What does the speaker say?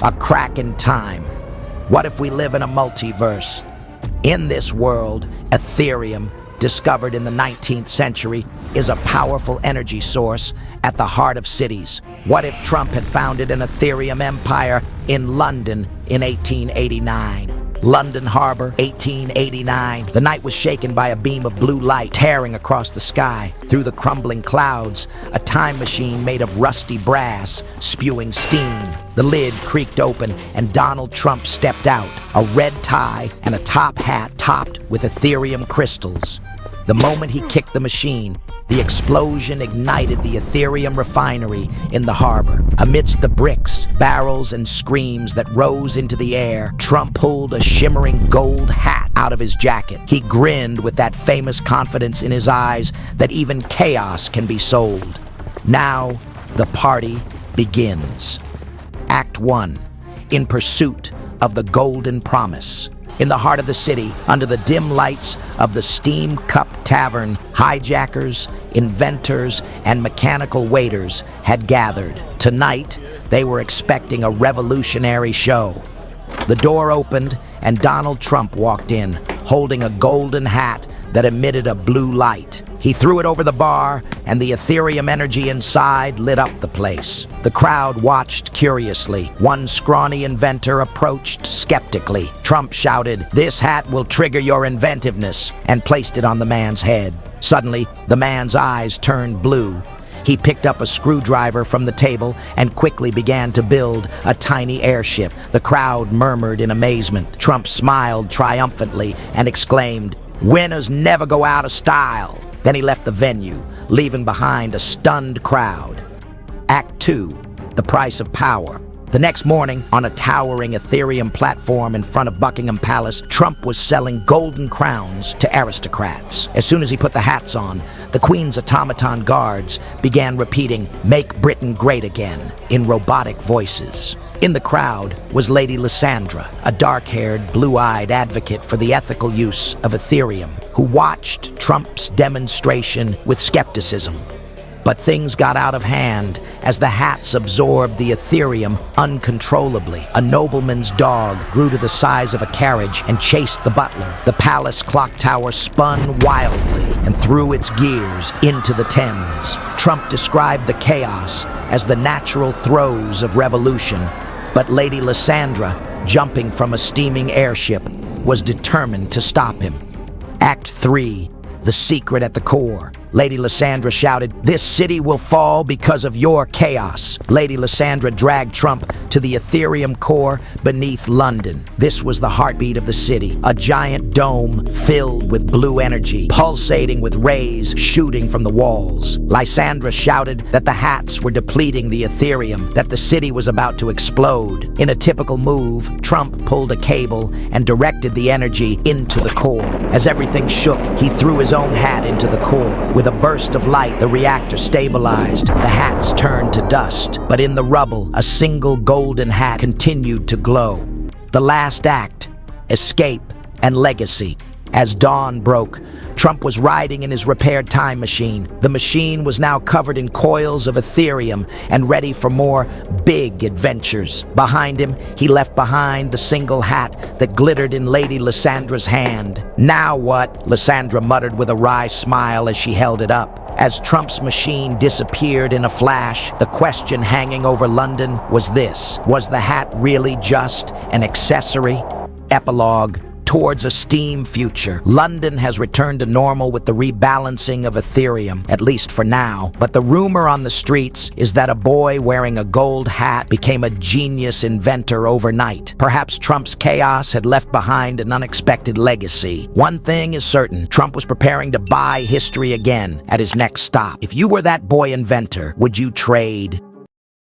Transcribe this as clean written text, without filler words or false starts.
A crack in time. What if we live in a multiverse? In this world, etherium, discovered in the 19th century, is a powerful energy source at the heart of cities. What if Trump had founded an etherium empire in London in 1889? London Harbor, 1889. The night was shaken by a beam of blue light tearing across the sky. Through the crumbling clouds, a time machine made of rusty brass, spewing steam. The lid creaked open and Donald Trump stepped out, a red tie and a top hat topped with etherium crystals. The moment he kicked the machine, the explosion ignited the etherium refinery in the harbor. Amidst the bricks, barrels, and screams that rose into the air, Trump pulled a shimmering gold hat out of his jacket. He grinned with that famous confidence in his eyes that even chaos can be sold. Now, the party begins. Act 1. In pursuit of the golden promise. In the heart of the city, under the dim lights of the Steam Cup Tavern, hijackers, inventors, and mechanical waiters had gathered. Tonight, they were expecting a revolutionary show. The door opened, and Donald Trump walked in, holding a golden hat that emitted a blue light. He threw it over the bar, and the etherium energy inside lit up the place. The crowd watched curiously. One scrawny inventor approached skeptically. Trump shouted, "This hat will trigger your inventiveness," and placed it on the man's head. Suddenly, the man's eyes turned blue. He picked up a screwdriver from the table and quickly began to build a tiny airship. The crowd murmured in amazement. Trump smiled triumphantly and exclaimed, "Winners never go out of style." Then he left the venue, leaving behind a stunned crowd. Act 2. The price of power. The next morning, on a towering etherium platform in front of Buckingham Palace, Trump was selling golden crowns to aristocrats. As soon as he put the hats on, the Queen's automaton guards began repeating, "Make Britain great again," in robotic voices. In the crowd was Lady Lysandra, a dark-haired, blue-eyed advocate for the ethical use of etherium, who watched Trump's demonstration with skepticism. But things got out of hand as the hats absorbed the etherium uncontrollably. A nobleman's dog grew to the size of a carriage and chased the butler. The palace clock tower spun wildly and threw its gears into the Thames. Trump described the chaos as the natural throes of revolution, but Lady Lysandra, jumping from a steaming airship, was determined to stop him. Act 3. The secret at the core. Lady Lysandra shouted, "This city will fall because of your chaos." Lady Lysandra dragged Trump to the etherium core beneath London. This was the heartbeat of the city, a giant dome filled with blue energy, pulsating with rays shooting from the walls. Lysandra shouted that the hats were depleting the etherium, that the city was about to explode. In a typical move, Trump pulled a cable and directed the energy into the core. As everything shook, he threw his own hat into the core. With a burst of light, the reactor stabilized. The hats turned to dust, but in the rubble, a single golden hat continued to glow. The last act, escape and legacy. As dawn broke, Trump was riding in his repaired time machine. The machine was now covered in coils of etherium and ready for more big adventures. Behind him, he left behind the single hat that glittered in Lady Lysandra's hand. "Now what?" Lysandra muttered with a wry smile as she held it up. As Trump's machine disappeared in a flash, the question hanging over London was this: was the hat really just an accessory? Epilogue. Towards a steam future. London has returned to normal with the rebalancing of etherium, at least for now. But the rumor on the streets is that a boy wearing a gold hat became a genius inventor overnight. Perhaps Trump's chaos had left behind an unexpected legacy. One thing is certain, Trump was preparing to buy history again at his next stop. If you were that boy inventor, would you trade